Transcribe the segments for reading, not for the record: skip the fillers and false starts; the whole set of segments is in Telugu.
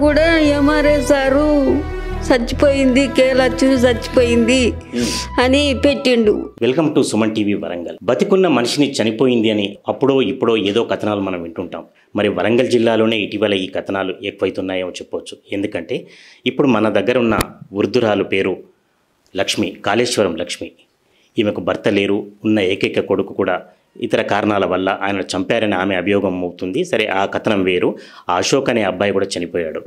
కూడా ఎంఆర్ఐ సారు చచ్చిపోయింది, కేలచ్చు చచ్చిపోయింది అని పెట్టిండు. Welcome to Suman TV Warangal. బతికున్న మనిషిని చనిపోయింది అని అప్పుడో ఇప్పుడో ఏదో కథనాలు మనం వింటుంటాం. మరి వరంగల్ జిల్లాలోనే ఇటీవల ఈ కథనాలు ఎక్కువైతున్నాయో చెప్పవచ్చు. ఎందుకంటే ఇప్పుడు మన దగ్గర ఉన్న వృద్ధురాలు పేరు లక్ష్మి, కాళేశ్వరం లక్ష్మి. ఈమెకు భర్త లేరు, ఉన్న ఏకైక కొడుకు కూడా ఇతర కారణాల వల్ల ఆయన చంపారని ఆమె అభియోగం అవుతుంది. సరే, ఆ కథనం వేరు. ఆ అశోక్ అనే అబ్బాయి కూడా చనిపోయాడు.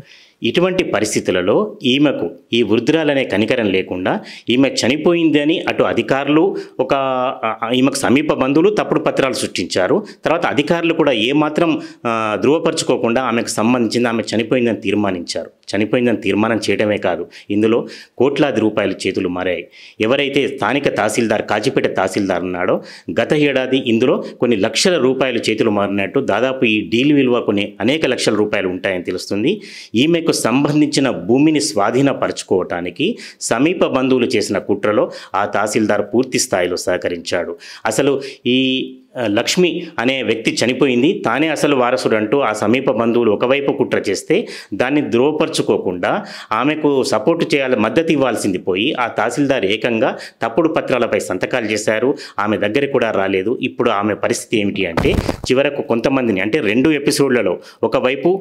ఇటువంటి పరిస్థితులలో ఈమెకు ఈ వృద్ధురాలనే కనికరం లేకుండా ఈమె చనిపోయింది అని అటు అధికారులు ఈమెకు సమీప బంధువులు తప్పుడు పత్రాలు సృష్టించారు. తర్వాత అధికారులు కూడా ఏమాత్రం ధృవపరచుకోకుండా ఆమెకు సంబంధించింది ఆమె చనిపోయిందని తీర్మానించారు. చనిపోయిందని తీర్మానం చేయడమే కాదు, ఇందులో కోట్లాది రూపాయలు చేతులు మారాయి. ఎవరైతే స్థానిక తహసీల్దార్, కాజీపేట తహసీల్దార్ ఉన్నాడో గత ఏడాది ఇందులో కొన్ని లక్షల రూపాయలు చేతులు మారినట్టు, దాదాపు ఈ డీల్ విలువ కొన్ని అనేక లక్షల రూపాయలు ఉంటాయని తెలుస్తుంది. ఈమెకు సంబంధించిన భూమిని స్వాధీనపరచుకోవటానికి సమీప బంధువులు చేసిన కుట్రలో ఆ తహసీల్దార్ పూర్తి స్థాయిలో సహకరించాడు. అసలు ఈ లక్ష్మి అనే వ్యక్తి చనిపోయింది, తానే అసలు వారసుడు అంటూ ఆ సమీప బంధువులు ఒకవైపు కుట్ర చేస్తే దాన్ని ధృవపరచుకోకుండా ఆమెకు సపోర్టు చేయాలి, మద్దతు ఇవ్వాల్సింది పోయి ఆ తహసీల్దార్ ఏకంగా తప్పుడు పత్రాలపై సంతకాలు చేశారు. ఆమె దగ్గర కూడా రాలేదు. ఇప్పుడు ఆమె పరిస్థితి ఏమిటి అంటే, చివరకు కొంతమందిని అంటే 2 ఎపిసోడ్లలో ఒకవైపు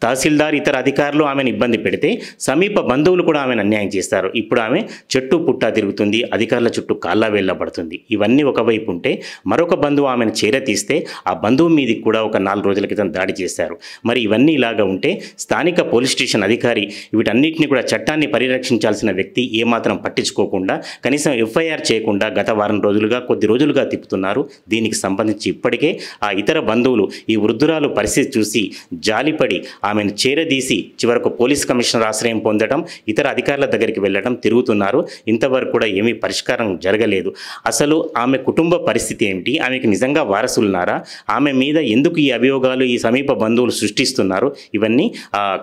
తహసీల్దార్ ఇతర అధికారులు ఆమెను ఇబ్బంది పెడితే సమీప బంధువులు కూడా ఆమెను అన్యాయం చేస్తారు. ఇప్పుడు ఆమె చెట్టు పుట్టా తిరుగుతుంది, అధికారుల చుట్టూ కాళ్ళ వేళ్ళబడుతుంది. ఇవన్నీ ఒకవైపు ఉంటే మరొక బంధువు ఆమెను చేరతీస్తే ఆ బంధువు మీదకి కూడా ఒక 4 రోజుల క్రితం దాడి చేశారు. మరి ఇవన్నీ ఇలాగా ఉంటే స్థానిక పోలీస్ స్టేషన్ అధికారి వీటన్నిటిని కూడా చట్టాన్ని పరిరక్షించాల్సిన వ్యక్తి ఏమాత్రం పట్టించుకోకుండా కనీసం ఎఫ్ఐఆర్ చేయకుండా గత వారం రోజులుగా కొద్ది రోజులుగా తిప్పుతున్నారు. దీనికి సంబంధించి ఇప్పటికే ఆ ఇతర బంధువులు ఈ వృద్ధురాలు పరిస్థితి చూసి జాలిపడి ఆమెను చేరదీసి చివరకు పోలీస్ కమిషనర్ ఆశ్రయం పొందడం, ఇతర అధికారుల దగ్గరికి వెళ్ళడం తిరుగుతున్నారు. ఇంతవరకు కూడా ఏమీ పరిష్కారం జరగలేదు. అసలు ఆమె కుటుంబ పరిస్థితి ఏమిటి, ఆమెకు నిజంగా వారసులున్నారా, ఆమె మీద ఎందుకు ఈ అభియోగాలు ఈ సమీప బంధువులు సృష్టిస్తున్నారు, ఇవన్నీ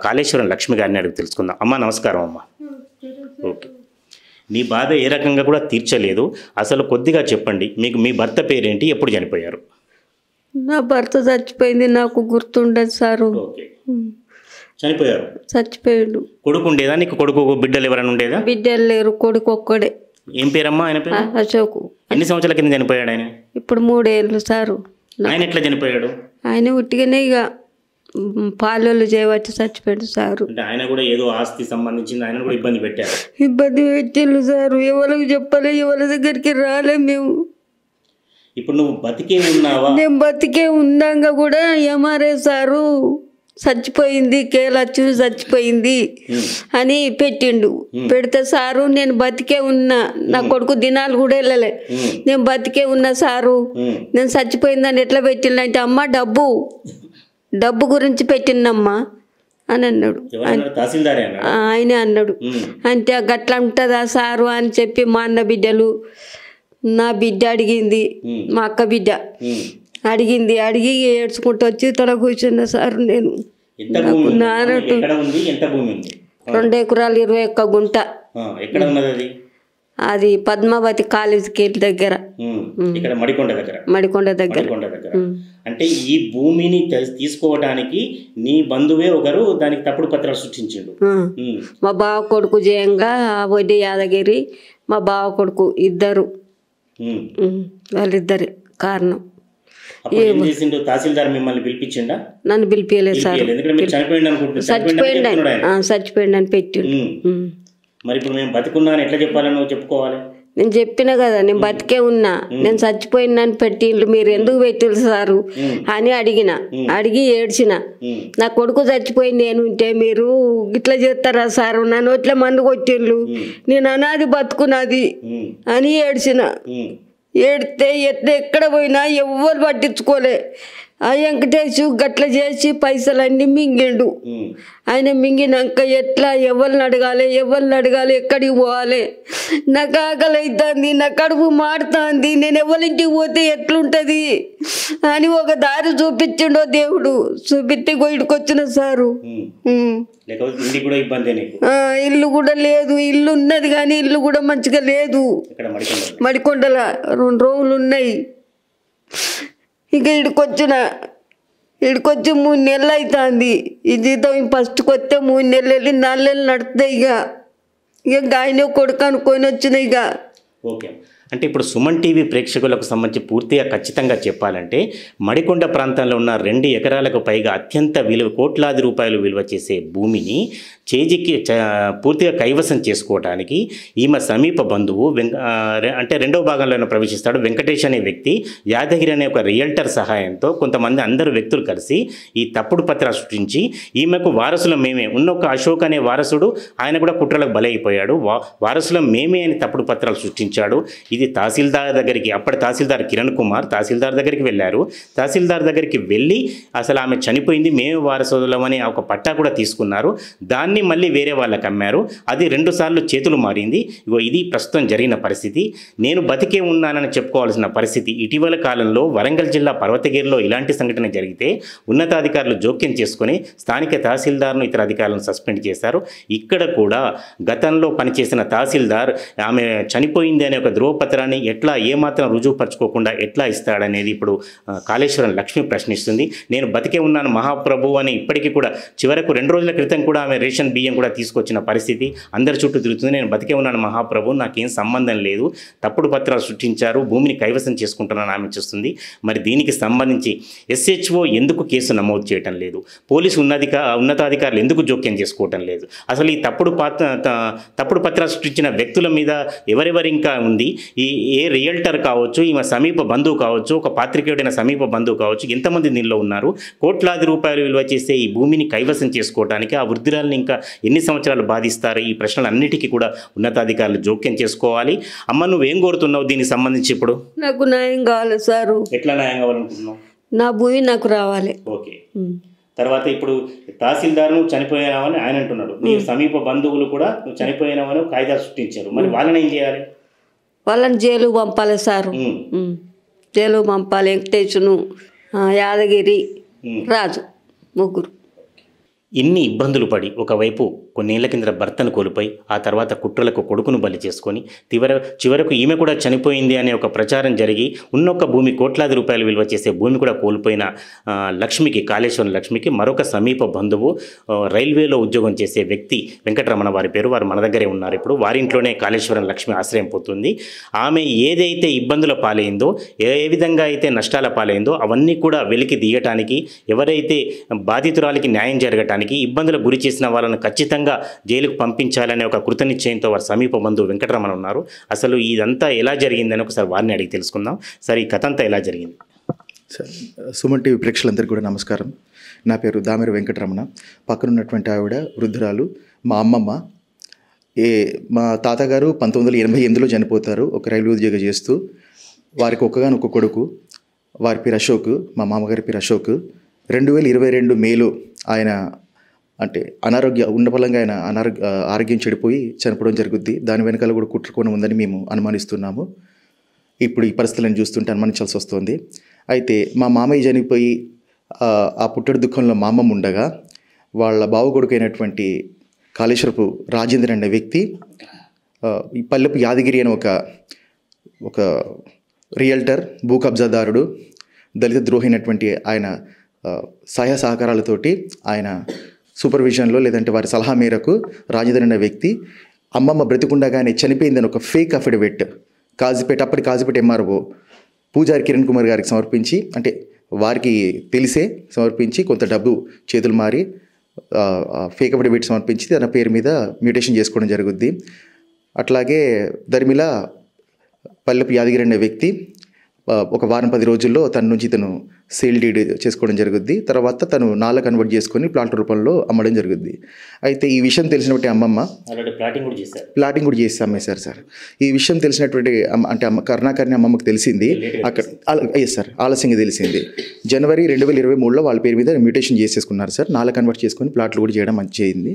కాళేశ్వరం లక్ష్మి గారిని అడిగి తెలుసుకుందాం. అమ్మ నమస్కారం. అమ్మ ఓకే, మీ బాధ ఏ రకంగా కూడా తీర్చలేదు. అసలు కొద్దిగా చెప్పండి, మీకు మీ భర్త పేరేంటి, ఎప్పుడు చనిపోయారు? నా భర్త చచ్చిపోయింది, నాకు గుర్తుండదు సారు. చనిపోయారు, చచ్చిపోయాడు. కొడుకు ఉండేదా నీకు? కొడుకు బిడ్డలు ఎవరైనా ఉండేదా? బిడ్డలు లేరు, కొడుకు ఒక్కడే. ఏం పేరమ్మా ఆయన పేరు? అశోక్. ఎన్ని సంవత్సరాల కింద చనిపోయాడు ఆయన? ఇప్పుడు 3 ఏళ్ళు సారు. ఆయన ఎట్లా చనిపోయాడు? ఆయన ఉట్టిగానే ఇక పాలలు చేయవచ్చు చచ్చిపోయాడు సారు. అంటే ఆయన కూడా ఏదో ఆస్తి సంబంధించింది, ఆయన కూడా ఇబ్బంది పెట్టారు. ఇబ్బంది పెట్టిండు సారు, ఎవరికి చెప్పలే, ఎవరి దగ్గరికి రాలే మేము. ఇప్పుడు నువ్వు బతికే ఉన్నావా? నేను బతికే ఉన్నాక కూడా ఎంఆర్ఐ సారు చచ్చిపోయింది, కేలచ్చు చచ్చిపోయింది అని పెట్టిండు. పెడితే సారు నేను బతికే ఉన్నా, నా కొడుకు దినాలు కూడా వెళ్ళలే, నేను బతికే ఉన్నా సారు, నేను చచ్చిపోయిందని ఎట్లా పెట్టిండంటే, అమ్మ డబ్బు గురించి పెట్టిందమ్మా అని అన్నాడు. ఆయనే అన్నాడు. అంటే గట్లా ఉంటుందా సారు అని చెప్పి మా అన్న బిడ్డలు, నా బిడ్డ అడిగింది, మా అక్క బిడ్డ అడిగి ఏడ్చుకుంటూ వచ్చి తల కూర్చున్నా సార్. నేను 2 ఎకరాలు 21 గుంట. అది పద్మావతి కాలేజీకి దగ్గర, మడికొండ దగ్గర. అంటే ఈ భూమిని తీసుకోవడానికి నీ బంధువే ఒకరు దానికి తప్పుడు పత్రాలు సృష్టించాడు. మా బావ కొడుకు జయంగా, వడ్డీ యాదగిరి, మా బావ కొడుకు ఇద్దరు, వాళ్ళిద్దరే కారణం. తహసీల్దార్ మిమ్మల్ని పిలిపించిండా? నన్ను పిలిపియలేదు సార్. చచ్చిపోయిండు అని పెట్టిండు. మరి ఇప్పుడు మేము బతుకున్నాను ఎట్లా చెప్పాలని నువ్వు చెప్పుకోవాలి? నేను చెప్పిన కదా, నేను బతికే ఉన్నా, నేను చచ్చిపోయినాను పెట్టిండ్రు, మీరు ఎందుకు పెట్టిండ్రు సారు అని అడిగి ఏడ్చిన. నా కొడుకు చచ్చిపోయింది నేను ఉంటే మీరు ఇట్లా చేస్తారా సారు, నన్ను ఇట్లా మందు కొట్టిండ్రు, నేను అనాది బతుకున్నది అని ఏడ్చిన. ఏడితే ఎక్కడ పోయినా ఎవ్వరు పట్టించుకోలే. ఆ వెంకటేష్ గట్ల చేసి పైసలన్నీ మింగిండు. ఆయన మింగినాక ఎట్లా ఎవరిని అడగాలి, ఎక్కడికి పోవాలి, నాకు ఆకలి అవుతుంది, నా కడుపు మాడుతుంది, నేను ఎవరింటికి పోతే ఎట్లుంటుంది అని ఒక దారి చూపించిండో దేవుడు. చూపిస్తే గొయ్యికొచ్చిన సారు. ఇల్లు కూడా లేదు, ఇల్లు ఉన్నది కానీ ఇల్లు కూడా మంచిగా లేదు. మడికొండల 2 రోజులు ఉన్నాయి. ఇక ఇక్కడికొచ్చిన ఇక్కడికొచ్చి 3 నెలలు అవుతుంది. ఈ జీతం ఫస్ట్కి వస్తే 3 నెలలు వెళ్ళి 4 నెలలు నడుస్తాయి. ఇక ఆయన కొడుకు అనుకొని వచ్చిన ఇక. ఓకే, అంటే ఇప్పుడు సుమన్ టీవీ ప్రేక్షకులకు సంబంధించి పూర్తిగా ఖచ్చితంగా చెప్పాలంటే మడికొండ ప్రాంతంలో ఉన్న 2 ఎకరాలకు పైగా అత్యంత విలువ కోట్లాది రూపాయలు విలువ చేసే భూమిని చేజికి పూర్తిగా కైవసం చేసుకోవడానికి ఈమె సమీప బంధువు అంటే రెండవ భాగంలో ప్రవేశిస్తాడు వెంకటేష్ అనే వ్యక్తి యాదగిరి అనే ఒక రియల్టర్ సహాయంతో కొంతమంది అందరు వ్యక్తులు కలిసి ఈ తప్పుడు పత్రాలు సృష్టించి ఈమెకు వారసులు మేమే ఉన్న ఒక అశోక్ అనే వారసుడు ఆయన కూడా కుట్రలకు బలైపోయాడు. వారసులు మేమే అని తప్పుడు పత్రాలు సృష్టించాడు. ఇది తహసీల్దార్ దగ్గరికి, అప్పటి తహసీల్దార్ కిరణ్ కుమార్ తహసీల్దార్ దగ్గరికి వెళ్ళారు. తహసీల్దార్ దగ్గరికి వెళ్ళి అసలు ఆమె చనిపోయింది మేము వారసులమని ఒక పట్టా కూడా తీసుకున్నారు. దాన్ని మళ్ళీ వేరే వాళ్ళకి అమ్మారు. అది 2 సార్లు చేతులు మారింది. ఇగో ఇది ప్రస్తుతం జరిగిన పరిస్థితి. నేను బతికే ఉన్నానని చెప్పుకోవాల్సిన పరిస్థితి. ఇటీవల కాలంలో వరంగల్ జిల్లా పర్వతగిరిలో ఇలాంటి సంఘటన జరిగితే ఉన్నతాధికారులు జోక్యం చేసుకుని స్థానిక తహసీల్దార్ను ఇతర అధికారులను సస్పెండ్ చేశారు. ఇక్కడ కూడా గతంలో పనిచేసిన తహసీల్దార్ ఆమె చనిపోయింది అనే ఒక ధ్రువపత్రాన్ని ఎట్లా ఏమాత్రం రుజువుపరచుకోకుండా ఎట్లా ఇస్తాడనేది ఇప్పుడు కాళేశ్వరం లక్ష్మి ప్రశ్నిస్తుంది. నేను బతికే ఉన్నాను మహాప్రభు అని ఇప్పటికీ కూడా చివరకు 2 రోజుల క్రితం కూడా ఆమె రేషన్ బియ్యం కూడా తీసుకొచ్చిన పరిస్థితి అందరి చుట్టూ తిరుగుతుంది. నేను బతికే ఉన్నాను మహాప్రభు, నాకేం సంబంధం లేదు, తప్పుడు పత్రాలు సృష్టించారు, భూమిని కైవసం చేసుకుంటున్నాను ఆమె చూస్తుంది. మరి దీనికి సంబంధించి SHO ఎందుకు కేసు నమోదు చేయటం లేదు? పోలీసు ఉన్నతాధికారులు ఎందుకు జోక్యం చేసుకోవటం లేదు? అసలు ఈ తప్పుడు పత్రాలు సృష్టించిన వ్యక్తుల మీద ఎవరెవరు ఇంకా ఉంది? ఏ రియల్టర్ కావచ్చు, ఈమె సమీప బంధువు కావచ్చు, ఒక పాత్రికేయుడైన సమీప బంధువు కావచ్చు, ఎంతమంది దీనిలో ఉన్నారు? కోట్లాది రూపాయలు విలువ చేసే ఈ భూమిని కైవసం చేసుకోవడానికి ఆ వృద్ధురాలని ఇంకా ఎన్ని సంవత్సరాలు బాధిస్తారు? ఈ ప్రశ్నలన్నిటికీ కూడా ఉన్నతాధికారులు జోక్యం చేసుకోవాలి. అమ్మ, నువ్వేం కోరుతున్నావు దీనికి సంబంధించి? ఇప్పుడు నాకు న్యాయం కావాలి సారు. ఎట్లా న్యాయం కావాలనుకుంటున్నావు? నా భూమి నాకు రావాలి. ఓకే, తర్వాత ఇప్పుడు తహసీల్దార్ నువ్వు చనిపోయినావని ఆయన అంటున్నాడు. నీ సమీప బంధువులు కూడా నువ్వు చనిపోయినావని కాగితాలు సృష్టించారు. మరి వాళ్ళని ఏం చేయాలి? వాళ్ళని జైలు పంపాలి సారు. జైలు పంపాలి. వెంకటేశును, యాదగిరి, రాజు, ముగ్గురు. ఇన్ని ఇబ్బందులు పడి ఒకవైపు కొన్నేళ్ల కింద భర్తను కోల్పోయి ఆ తర్వాత కుట్రలకు కొడుకును బలి చేసుకొని చివరకు ఈమె కూడా చనిపోయింది అనే ఒక ప్రచారం జరిగి ఉన్నొక్క భూమి కోట్లాది రూపాయలు విలువ చేసే భూమి కూడా కోల్పోయిన లక్ష్మికి, కాళేశ్వరం లక్ష్మికి మరొక సమీప బంధువు రైల్వేలో ఉద్యోగం చేసే వ్యక్తి వెంకటరమణ వారి పేరు, వారు మన దగ్గరే ఉన్నారు. ఇప్పుడు వారింట్లోనే కాళేశ్వరం లక్ష్మి ఆశ్రయం పోతుంది. ఆమె ఏదైతే ఇబ్బందుల పాలైందో, ఏ విధంగా అయితే నష్టాల పాలైందో అవన్నీ కూడా వెలికి తీయటానికి, ఎవరైతే బాధితురాలికి న్యాయం జరగటానికి ఇబ్బందులకు గురి చేసిన వాళ్ళను ఖచ్చితంగా జైలుకు పంపించాలనే ఒక కృతనిశ్చయంతో వారి సమీప బంధువు వెంకటరమణ ఉన్నారు. అసలు ఇదంతా ఎలా జరిగిందని ఒకసారి వారిని అడిగి తెలుసుకుందాం. సరే, ఈ కథ అంతా ఎలా జరిగింది? సార్, సుమన్ టీవీ ప్రేక్షకులందరికీ కూడా నమస్కారం. నా పేరు దామెర వెంకటరమణ. పక్కనున్నటువంటి ఆవిడ వృద్ధురాలు మా అమ్మమ్మ. మా తాతగారు 1988లో చనిపోతారు, ఒక రైల్వే ఉద్యోగం చేస్తూ. వారికి ఒక్కగానొక్క కొడుకు, వారి పేరు అశోక్, మా మామగారి పేరు అశోక్. 2022 మేలో ఆయన అంటే ఉన్నపలంగా ఆయన ఆరోగ్యం చెడిపోయి చనిపోవడం జరుగుద్ది. దాని వెనకాల కూడా కుట్రకోణం ఉందని మేము అనుమానిస్తున్నాము. ఇప్పుడు ఈ పరిస్థితులను చూస్తుంటే అనుమానించాల్సి వస్తుంది. అయితే మా మామయ్య చనిపోయి ఆ పుట్టడి దుఃఖంలో మా అమ్మమ్మ ఉండగా వాళ్ళ బావకొడుకు అయినటువంటి కాళేశ్వరపు రాజేంద్ర అనే వ్యక్తి ఈ పల్లెపు యాదగిరి అని ఒక రియల్టర్, భూ కబ్జాదారుడు, దళిత ద్రోహి అయినటువంటి ఆయన సహాయ సహకారాలతోటి, ఆయన సూపర్విజన్లో లేదంటే వారి సలహా మేరకు రాజేంద్ర అనే వ్యక్తి అమ్మమ్మ బ్రతికుండగానే చనిపోయిందని ఒక ఫేక్ అఫిడవిట్ అప్పటి కాజీపేట MRO పూజారి కిరణ్ కుమార్ గారికి సమర్పించి, అంటే వారికి తెలిసే సమర్పించి కొంత డబ్బు చేతులు మారి ఫేక్ అఫిడవిట్ సమర్పించి తన పేరు మీద మ్యూటేషన్ చేసుకోవడం జరుగుద్ది. అట్లాగే దరిమిలా పల్లెపు యాదగిరి అనే వ్యక్తి ఒక వారం 10 రోజుల్లో తన నుంచి తను సేల్ డీడ్ చేసుకోవడం జరుగుద్ది. తర్వాత తను నాలా కన్వర్ట్ చేసుకొని ప్లాట్ రూపంలో అమ్మడం జరుగుద్ది. అయితే ఈ విషయం తెలిసినటువంటి అమ్మమ్మ ప్లాటింగ్ కూడా చేసి అమ్మేశారు సార్. ఈ విషయం తెలిసినటువంటి అంటే కరుణాకర్ని అమ్మమ్మకి తెలిసింది. అక్కడ సార్ ఆలస్యంగా తెలిసింది. జనవరి 2023లో వాళ్ళ పేరు మీద మ్యూటేషన్ చేసేసుకున్నారు సార్. నాలా కన్వర్ట్ చేసుకొని ప్లాట్లు కూడా చేయడం మంచిది.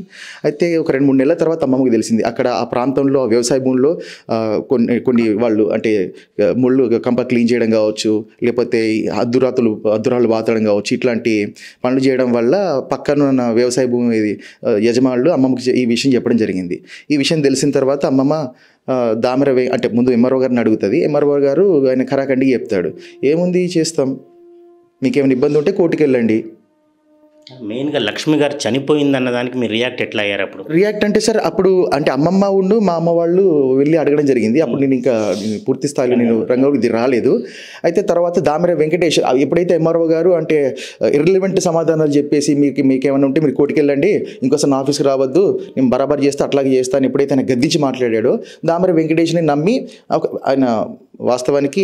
అయితే ఒక 2-3 నెలల తర్వాత అమ్మమ్మకి తెలిసింది అక్కడ ఆ ప్రాంతంలో వ్యవసాయ భూముల్లో కొన్ని వాళ్ళు అంటే ముళ్ళు కంప క్లీన్ చేయడం కావచ్చు, లేకపోతే అద్దురాలు బాతడం కావచ్చు, ఇట్లాంటి పనులు చేయడం వల్ల పక్కన వ్యవసాయ భూమి యజమానులు అమ్మమ్మకి ఈ విషయం చెప్పడం జరిగింది. ఈ విషయం తెలిసిన తర్వాత అమ్మమ్మ దామెర అంటే ముందు MRO గారిని అడుగుతుంది. MRO గారు ఆయన ఖరాఖండిగా చెప్తాడు, ఏముంది చేస్తాం, మీకేమైనా ఇబ్బంది ఉంటే కోర్టుకు వెళ్ళండి, మెయిన్గా లక్ష్మి గారు చనిపోయిందన్న దానికి మీరు రియాక్ట్ ఎట్లా అయ్యారు అప్పుడు? రియాక్ట్ అంటే సార్ అప్పుడు అంటే అమ్మమ్మ ఉండు మా అమ్మ వాళ్ళు వెళ్ళి అడగడం జరిగింది. అప్పుడు నేను ఇంకా పూర్తి స్థాయిలో నేను రంగంలోకి రాలేదు. అయితే తర్వాత దామెర వెంకటేష్ ఎప్పుడైతే ఎంఆర్ఓ గారు అంటే ఇర్రిలవెంట్ సమాధానాలు చెప్పేసి మీకేమైనా ఉంటే మీరు కోర్టుకు వెళ్ళండి, ఇంకోసారి నా ఆఫీస్కి రావద్దు, నేను బరాబర్ చేస్తే అట్లాగే చేస్తాను ఎప్పుడైతే ఆయన గద్దించి మాట్లాడాడో దామెర వెంకటేష్ని నమ్మి ఆయన వాస్తవానికి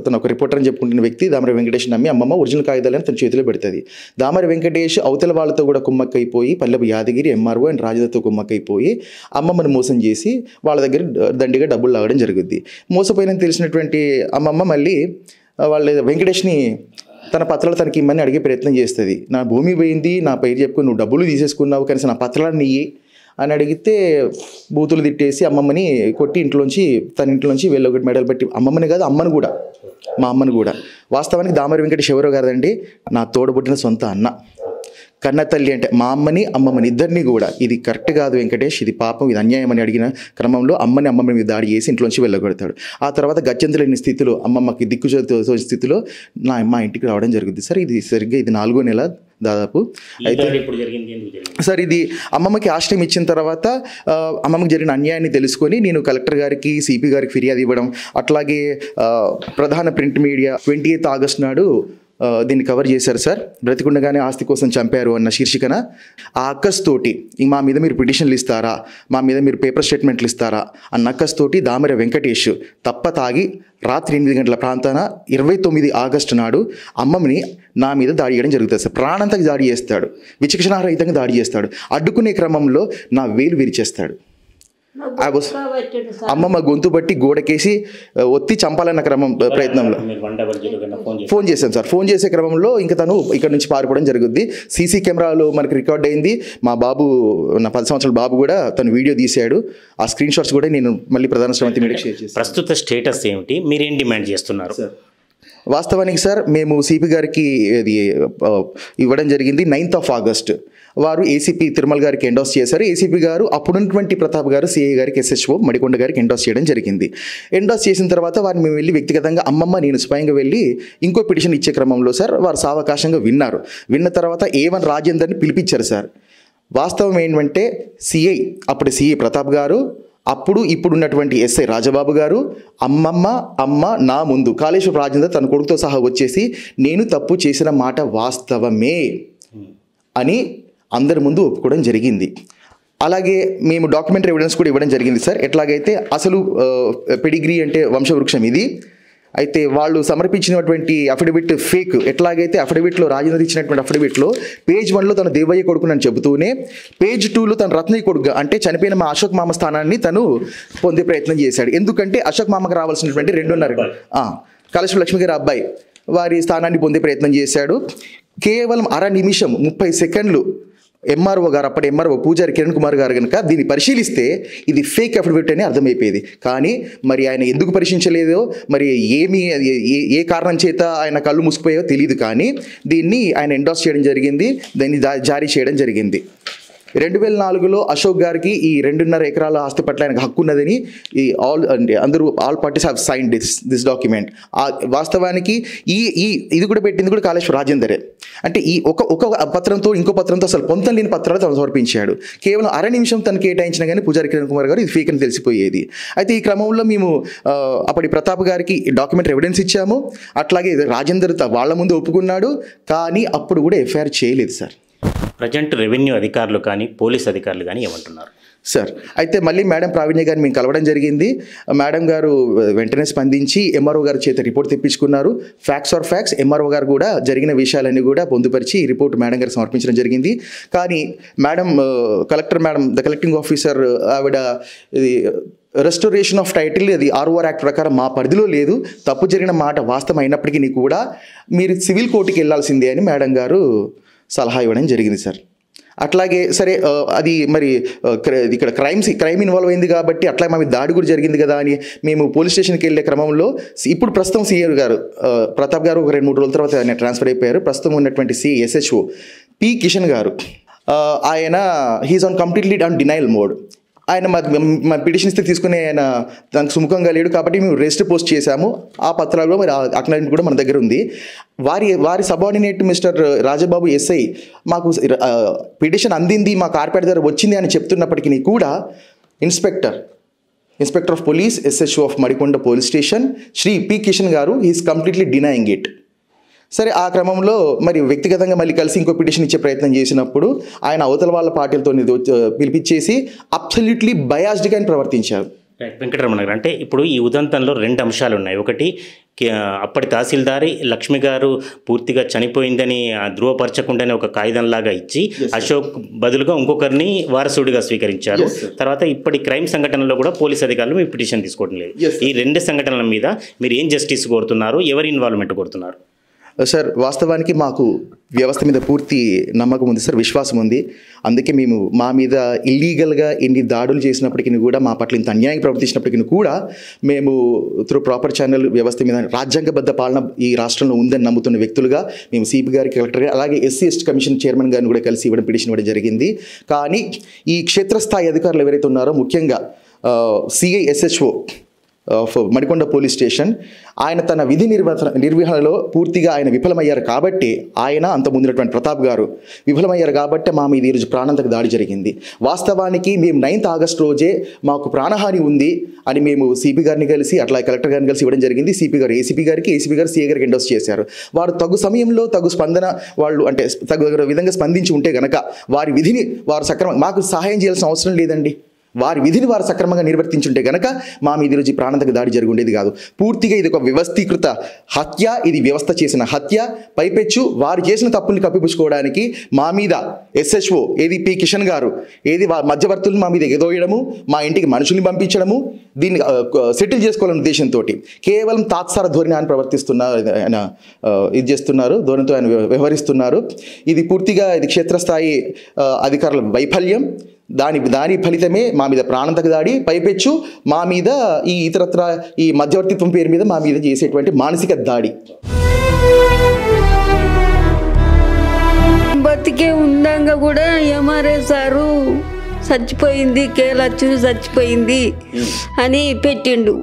తను ఒక రిపోర్టర్ అని చెప్పుకుంటున్న వ్యక్తి దామెర వెంకటేష్ నమ్మి అమ్మమ్మ ఒరిజినల్ కాగితాలని తన చేతిలో పెడుతుంది. దామెర వెంకటేష్ అవతల వాళ్ళతో కూడా కుమ్మక్కైపోయి పల్లెపు యాదగిరి ఎంఆర్ఓ అండ్ రాజదతో కుమ్మక్కైపోయి అమ్మమ్మని మోసం చేసి వాళ్ళ దగ్గర దండిగా డబ్బులు లాగడం జరుగుద్ది. మోసపోయినని తెలిసినటువంటి అమ్మమ్మ మళ్ళీ వాళ్ళ వెంకటేష్ని తన పత్రాలు తనకి ఇమ్మని అడిగే ప్రయత్నం చేస్తుంది. నా భూమి పోయింది, నా పేరు చెప్పుకుని నువ్వు డబ్బులు తీసేసుకున్నావు, కనీసం నా పత్రాలను ఇయ్యి అని అడిగితే బూతులు తిట్టేసి అమ్మమ్మని కొట్టి తన ఇంట్లోంచి వెళ్ళొకటి మెడలు పెట్టి అమ్మమ్మని కాదు అమ్మని కూడా మా అమ్మని కూడా. వాస్తవానికి దామెర వెంకటేష్ ఎవరో కాదండి, నా తోడబుట్టిన సొంత అన్న, కన్న తల్లి అంటే మా అమ్మని అమ్మమ్మని ఇద్దరిని కూడా. ఇది కరెక్ట్ కాదు వెంకటేష్, ఇది పాపం, ఇది అన్యాయం అని అడిగిన క్రమంలో అమ్మని మీద దాడి చేసి ఇంట్లోంచి వెళ్ళగొడతాడు. ఆ తర్వాత గత్యంతరలేని స్థితిలో అమ్మమ్మకి దిక్కుచోని స్థితిలో మా ఇంటికి రావడం జరుగుతుంది సార్. ఇది సరిగ్గా ఇది 4వ నెల దాదాపు. అయితే సార్ ఇది అమ్మమ్మకి ఆశ్రయం ఇచ్చిన తర్వాత అమ్మమ్మకి జరిగిన అన్యాయాన్ని తెలుసుకొని నేను కలెక్టర్ గారికి సిపి గారికి ఫిర్యాదు ఇవ్వడం, అట్లాగే ప్రధాన ప్రింట్ మీడియా 28 ఆగస్టు నాడు దీన్ని కవర్ చేశారు సార్. బ్రతికుండగానే ఆస్తి కోసం చంపారు అన్న శీర్షికన ఆ అక్కస్తోటి మా మీద మీరు పిటిషన్లు ఇస్తారా, మా మీద మీరు పేపర్ స్టేట్మెంట్లు ఇస్తారా అన్న అక్కస్తోటి దామెర వెంకటేష్ తప్ప తాగి రాత్రి 8 గంటల ప్రాంతాన 29 ఆగస్టు నాడు అమ్మమ్మని నా మీద దాడి చేయడం జరుగుతుంది సార్. ప్రాణాంతకు దాడి చేస్తాడు, విచక్షణారహితంగా దాడి చేస్తాడు. అడ్డుకునే క్రమంలో నా వేలు విరిచేస్తాడు. అమ్మమ్మ గొంతు బట్టి గోడకేసి ఒత్తి చంపాలన్న ప్రయత్నంలో ఫోన్ చేశాను సార్. ఫోన్ చేసే క్రమంలో ఇంకా తను ఇక్కడ నుంచి పారిపోవడం జరుగుద్ది. సీసీ కెమెరాలో మనకి రికార్డ్ అయింది. మా బాబు, నా 10 సంవత్సరాల బాబు కూడా తను వీడియో తీశాడు. ఆ స్క్రీన్ షాట్స్ కూడా నేను మళ్ళీ ప్రధాన శ్రవంతి మీడియాకి షేర్ చేశాను. ప్రస్తుత స్టేటస్ ఏమిటి, మీరేం డిమాండ్ చేస్తున్నారు? వాస్తవానికి సార్ మేము సిపి గారికి ఇది ఇవ్వడం జరిగింది 9th ఆగస్ట్. వారు ఏసీపీ తిరుమల గారికి ఎండాస్ చేశారు. ఏసీపీ గారు అప్పుడున్నటువంటి ప్రతాప్ గారు సిఐ గారికి ఎస్హెచ్ఓ మడికొండ గారికి ఎండాస్ చేయడం జరిగింది. ఎండాస్ చేసిన తర్వాత వారిని మేము వెళ్ళి వ్యక్తిగతంగా అమ్మమ్మ నేను స్వయంగా వెళ్ళి ఇంకో పిటిషన్ ఇచ్చే క్రమంలో సార్ వారు సావకాశంగా విన్నారు. విన్న తర్వాత A1 రాజేందర్ని పిలిపించారు సార్. వాస్తవం ఏంటంటే అప్పుడు సిఐ ప్రతాప్ గారు, ఇప్పుడున్నటువంటి ఎస్ఐ రాజబాబు గారు, అమ్మ నా ముందు కాళేశ్వర రాజేందర్ తన కొడుకుతో సహా వచ్చేసి నేను తప్పు చేసిన మాట వాస్తవమే అని అందరి ముందు ఒప్పుకోవడం జరిగింది. అలాగే మేము డాక్యుమెంటరీ ఎవిడెన్స్ కూడా ఇవ్వడం జరిగింది సార్. ఎట్లాగైతే అసలు పెడిగ్రీ అంటే వంశవృక్షం ఇది. అయితే వాళ్ళు సమర్పించినటువంటి అఫిడవిట్ ఫేక్. ఎట్లాగైతే అఫిడవిట్లో రాజేందర్ ఇచ్చినటువంటి అఫిడవిట్లో పేజ్ 1లో తను దేవయ్య కొడుకునని చెబుతూనే పేజ్ 2లో తను రత్నయ్య కొడుకుగా అంటే చనిపోయిన మా అశోక్ మామ స్థానాన్ని తను పొందే ప్రయత్నం చేశాడు. ఎందుకంటే అశోక్ మామకు రావాల్సినటువంటి 2.5 కాళేశ్వర లక్ష్మి గారి అబ్బాయి వారి స్థానాన్ని పొందే ప్రయత్నం చేశాడు. కేవలం 1/2 నిమిషం 30 సెకండ్లు ఎంఆర్ఓ గారు, అప్పటి ఎంఆర్ఓ పూజారి కిరణ్ కుమార్ గారు కనుక దీన్ని పరిశీలిస్తే ఇది ఫేక్ అఫిడవిట్ అని అర్థమైపోయేది. కానీ మరి ఆయన ఎందుకు పరిశీలించలేదో, మరి ఏ కారణం చేత ఆయన కళ్ళు మూసుకుపోయాయో తెలియదు. కానీ దీన్ని ఆయన ఎండాస్ చేయడం జరిగింది, దాన్ని జారీ చేయడం జరిగింది. 2004లో అశోక్ గారికి ఈ 2.5 ఎకరాల ఆస్తి పట్ల ఆయనకు హక్కు ఉన్నదని all parties have signed this document. వాస్తవానికి ఇది కూడా పెట్టింది కూడా కాళేశ్వర రాజేందరే. అంటే ఈ ఒక పత్రంతో ఇంకో పత్రంతో అసలు పొంతం లేని పత్రాలు తను సమర్పించాడు. కేవలం 1/2 నిమిషం తను కేటాయించిన కానీ పూజారి కిరణ్ కుమార్ గారు ఇది ఫేక్ అని తెలిసిపోయేది. అయితే ఈ క్రమంలో మేము అప్పటి ప్రతాప్ గారికి డాక్యుమెంటరీ ఎవిడెన్స్ ఇచ్చాము. అట్లాగే రాజేందర్ వాళ్ళ ముందు ఒప్పుకున్నాడు. కానీ అప్పుడు కూడా ఎఫ్ఐఆర్ చేయలేదు సార్. ప్రజెంట్ రెవెన్యూ అధికారులు కానీ పోలీస్ అధికారులు కానీ ఏమంటున్నారు సార్? అయితే మళ్ళీ మేడం ప్రావీణ్య గారిని మేము కలవడం జరిగింది. మేడం గారు వెంటనే స్పందించి ఎంఆర్ఓ గారి చేత రిపోర్ట్ తెప్పించుకున్నారు. ఫ్యాక్ట్స్ ఎంఆర్ఓ గారు కూడా జరిగిన విషయాలన్నీ కూడా పొందుపరిచి రిపోర్ట్ మేడం గారికి సమర్పించడం జరిగింది. కానీ madam collector madam the collecting officer ఆవిడ ఇది రెస్టోరేషన్ ఆఫ్ టైటిల్ అది ROR యాక్ట్ ప్రకారం మా పరిధిలో లేదు, తప్పు జరిగిన మాట వాస్తవం అయినప్పటికీ కూడా మీరు సివిల్ కోర్టుకి వెళ్ళాల్సిందే అని మేడం గారు సలహా ఇవ్వడం జరిగింది సార్. అట్లాగే సరే అది మరి ఇక్కడ క్రైమ్ ఇన్వాల్వ్ అయింది కాబట్టి అట్లా మా మీద దాడి కూడా జరిగింది కదా అని మేము పోలీస్ స్టేషన్కి వెళ్ళే క్రమంలో ఇప్పుడు ప్రస్తుతం సీఏ గారు ప్రతాప్ గారు ఒక 2-3 రోజుల తర్వాత ఆయన ట్రాన్స్ఫర్ అయిపోయారు. ప్రస్తుతం ఉన్నటువంటి SHO P. కిషన్ గారు ఆయన he is on completely on denial mode. ఆయన మా పిటిషన్ ఇస్తే తీసుకునే ఆయన దానికి సుముఖంగా లేడు కాబట్టి మేము రెస్ట్ పోస్ట్ చేశాము. ఆ పత్రాలు మరి అక్నాలెడ్జ్మెంట్ కూడా మన దగ్గర ఉంది. వారి సబార్డినేట్ మిస్టర్ రాజబాబు ఎస్ఐ మాకు పిటిషన్ అందింది, మా కార్పొరేట్ దగ్గర వచ్చింది అని చెప్తున్నప్పటికీ కూడా inspector of police SHO of Madikonda police station Shri P Kishan గారు ఈజ్ కంప్లీట్లీ డినయింగ్ ఇట్. సరే, ఆ క్రమంలో మరి వ్యక్తిగతంగా మళ్ళీ కలిసి ఇంకో పిటిషన్ ఇచ్చే ప్రయత్నం చేసినప్పుడు ఆయన అవతల వాళ్ళ పార్టీలతో పిలిపించేసి అబ్సల్యూట్లీ బయాస్డ్గా ఆయన ప్రవర్తించారు. వెంకటరమణ గారు, అంటే ఇప్పుడు ఈ ఉదంతంలో 2 అంశాలు ఉన్నాయి. ఒకటి, అప్పటి తహసీల్దారి లక్ష్మి గారు పూర్తిగా చనిపోయిందని ధృవపరచకుండానే ఒక కాగితంలాగా ఇచ్చి అశోక్ బదులుగా ఇంకొకరిని వారసుడిగా స్వీకరించారు. తర్వాత ఇప్పటి క్రైమ్ సంఘటనలో కూడా పోలీస్ అధికారులు మీ పిటిషన్ తీసుకోవడం లేదు. ఈ 2 సంఘటనల మీద మీరు ఏం జస్టిస్ కోరుతున్నారు, ఎవరి ఇన్వాల్వ్మెంట్ కోరుతున్నారు? సార్, వాస్తవానికి మాకు వ్యవస్థ మీద పూర్తి నమ్మకం ఉంది సార్, విశ్వాసం ఉంది. అందుకే మేము మా మీద ఇల్లీగల్గా ఎన్ని దాడులు చేసినప్పటికీ కూడా, మా పట్ల ఇంత అన్యాయం ప్రవర్తించినప్పటికీ కూడా మేము త్రూ ప్రాపర్ ఛానల్ వ్యవస్థ మీద రాజ్యాంగబద్ధ పాలన ఈ రాష్ట్రంలో ఉందని నమ్ముతున్న వ్యక్తులుగా మేము సిపి గారికి, కలెక్టర్ గారు, అలాగే SC/ST కమిషన్ చైర్మన్ గారిని కూడా కలిసి పిటిషన్ ఇవ్వడం జరిగింది. కానీ ఈ క్షేత్రస్థాయి అధికారులు ఎవరైతే ఉన్నారో, ముఖ్యంగా CI SHO of Madikonda police station, ఆయన తన విధి నిర్వహణలో పూర్తిగా ఆయన విఫలమయ్యారు కాబట్టి, ఆయన అంత ముందున్నటువంటి ప్రతాప్ గారు విఫలమయ్యారు కాబట్టి మా మీద ఈరోజు ప్రాణాంతక దాడి జరిగింది. వాస్తవానికి మేము 9th ఆగస్టు రోజే మాకు ప్రాణహాని ఉంది అని మేము సిపి గారిని కలిసి, అట్లా కలెక్టర్ గారిని కలిసి ఇవ్వడం జరిగింది. సిపి గారు ACP గారికి, ACP గారు CA గారికి ఎండోస్ చేశారు. వారు తగు సమయంలో తగు స్పందన, వాళ్ళు అంటే తగు విధంగా స్పందించి ఉంటే గనక వారి విధిని వారు సక్రమంగా, మాకు సహాయం చేయాల్సిన అవసరం లేదండి. వారి విధిని వారు సక్రమంగా నిర్వర్తించుంటే గనక మా మీద ఈరోజు ప్రాణాంతక దాడి జరిగి ఉండేది కాదు. పూర్తిగా ఇది ఒక వ్యవస్థీకృత హత్య, ఇది వ్యవస్థ చేసిన హత్య. పైపెచ్చు వారు చేసిన తప్పుల్ని కప్పిపుచ్చుకోవడానికి మా మీద SHO పి కిషన్ గారు మధ్యవర్తులను మా మీద ఎగదోయడము, మా ఇంటికి మనుషుల్ని పంపించడము, దీన్ని సెటిల్ చేసుకోవాలనే ఉద్దేశంతో కేవలం తాత్సార ధోరణి ఆయన ప్రవర్తిస్తున్నారు, ఆయన ఇది చేస్తున్నారు, ధోరణితో ఆయన వ్యవహరిస్తున్నారు. ఇది పూర్తిగా ఇది క్షేత్రస్థాయి అధికారుల వైఫల్యం. దాని ఫలితమే మా మీద ప్రాణాంతక దాడి, పైపెచ్చు మా మీద ఈ ఇతరత్ర ఈ మధ్యవర్తిత్వం పేరు మీద మా మీద చేసేటువంటి మానసిక దాడి. బతికే ఉండంగా కూడా MRA సారు చచ్చిపోయింది, కేలచ్చు చచ్చిపోయింది అని పెట్టిండు.